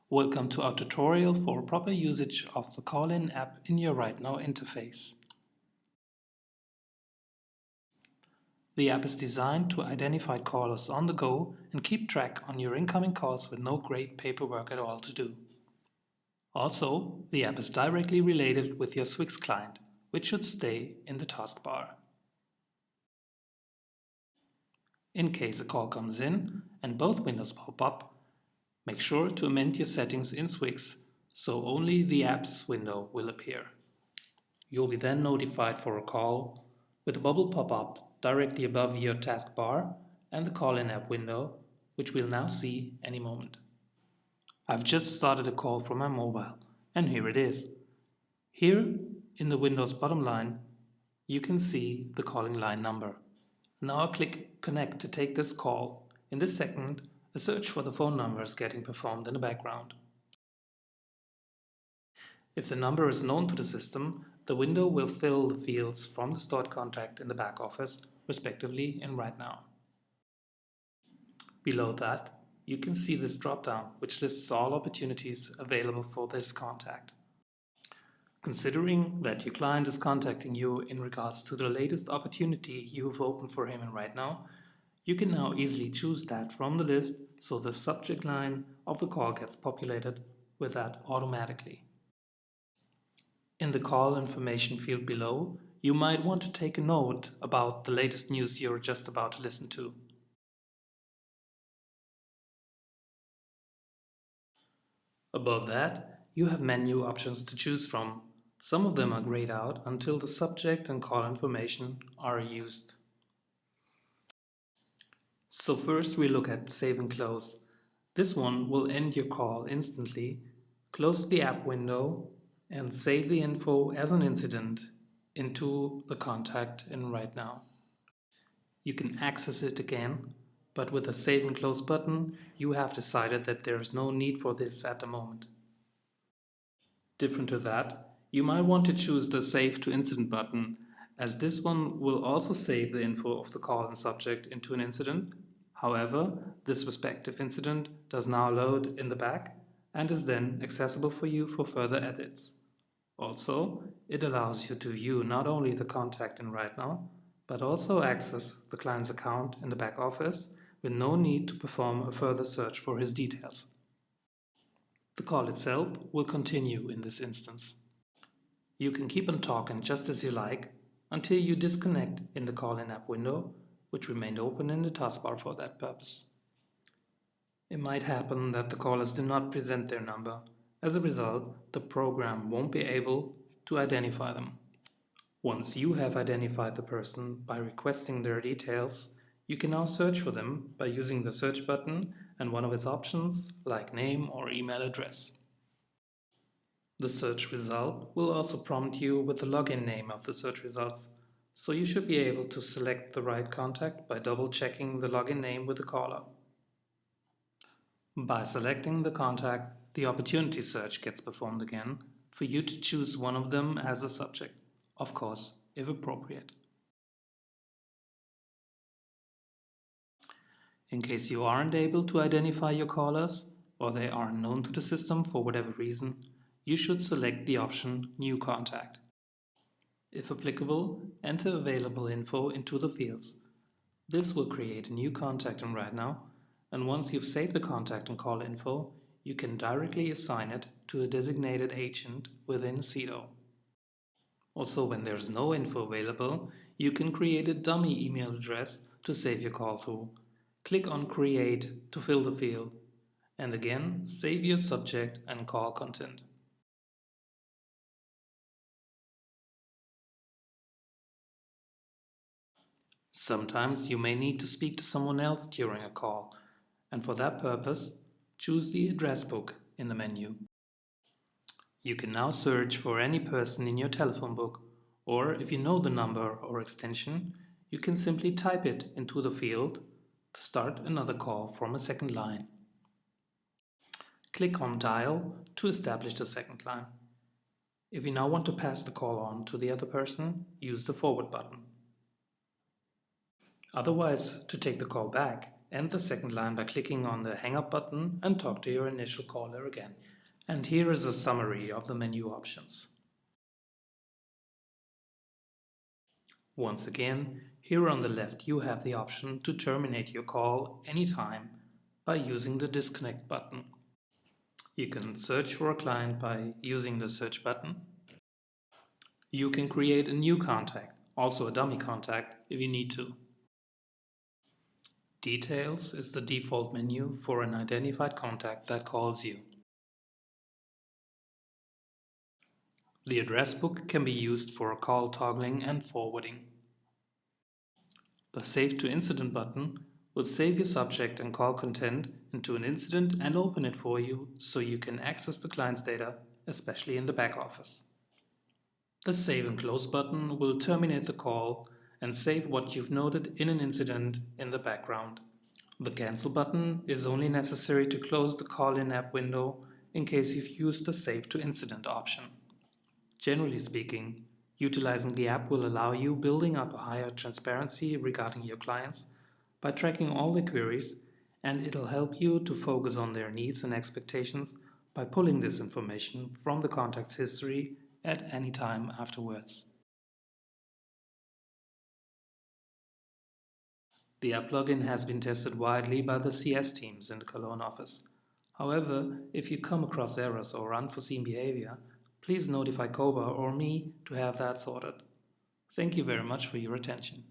Welcome to our tutorial for proper usage of the call-in app in your RightNow interface. The app is designed to identify callers on the go and keep track on your incoming calls with no great paperwork at all to do. Also, the app is directly related with your Swix client, which should stay in the taskbar. In case a call comes in and both windows pop up, make sure to amend your settings in Swix so only the apps window will appear. You'll be then notified for a call with a bubble pop up directly above your taskbar and the call-in app window, which we'll now see any moment. I've just started a call from my mobile, and here it is. Here in the Windows bottom line, you can see the calling line number. Now I'll click Connect to take this call. In this second, a search for the phone number is getting performed in the background. If the number is known to the system, the window will fill the fields from the stored contact in the back office, respectively in RightNow. Below that, you can see this drop-down, which lists all opportunities available for this contact. Considering that your client is contacting you in regards to the latest opportunity you've opened for him in RightNow, you can now easily choose that from the list so the subject line of the call gets populated with that automatically. In the call information field below, you might want to take a note about the latest news you're just about to listen to. Above that, you have menu options to choose from. Some of them are grayed out until the subject and call information are used. So first we look at Save and Close. This one will end your call instantly, close the app window, and save the info as an incident into the contact in RightNow. You can access it again, but with the Save and Close button, you have decided that there is no need for this at the moment. Different to that, you might want to choose the Save to Incident button, as this one will also save the info of the call and subject into an incident. However, this respective incident does now load in the back and is then accessible for you for further edits. Also, it allows you to view not only the contact in RightNow, but also access the client's account in the back office with no need to perform a further search for his details. The call itself will continue in this instance. You can keep on talking just as you like until you disconnect in the call-in app window, which remained open in the taskbar for that purpose. It might happen that the callers do not present their number. As a result, the program won't be able to identify them. Once you have identified the person by requesting their details, you can now search for them by using the search button and one of its options like name or email address. The search result will also prompt you with the login name of the search results, so you should be able to select the right contact by double-checking the login name with the caller. By selecting the contact, the opportunity search gets performed again for you to choose one of them as a subject, of course, if appropriate. In case you aren't able to identify your callers or they are unknown to the system for whatever reason, you should select the option New Contact. If applicable, enter available info into the fields. This will create a new contact in RightNow, and once you've saved the contact and call info, you can directly assign it to a designated agent within Cedo. Also, when there's no info available, you can create a dummy email address to save your call to. Click on Create to fill the field, and again save your subject and call content. Sometimes you may need to speak to someone else during a call, and for that purpose, choose the address book in the menu. You can now search for any person in your telephone book, or if you know the number or extension, you can simply type it into the field to start another call from a second line. Click on Dial to establish the second line. If you now want to pass the call on to the other person, use the forward button. Otherwise, to take the call back, end the second line by clicking on the hang up button and talk to your initial caller again. And here is a summary of the menu options. Once again, here on the left you have the option to terminate your call anytime by using the disconnect button. You can search for a client by using the search button. You can create a new contact, also a dummy contact if you need to. Details is the default menu for an identified contact that calls you. The address book can be used for call toggling and forwarding. The Save to Incident button will save your subject and call content into an incident and open it for you so you can access the client's data, especially in the back office. The Save and Close button will terminate the call and save what you've noted in an incident in the background. The Cancel button is only necessary to close the call-in app window in case you've used the Save to Incident option. Generally speaking, utilizing the app will allow you building up a higher transparency regarding your clients by tracking all the queries, and it'll help you to focus on their needs and expectations by pulling this information from the contact's history at any time afterwards. The app login has been tested widely by the CS teams in the Cologne office. However, if you come across errors or unforeseen behavior, please notify Koba or me to have that sorted. Thank you very much for your attention.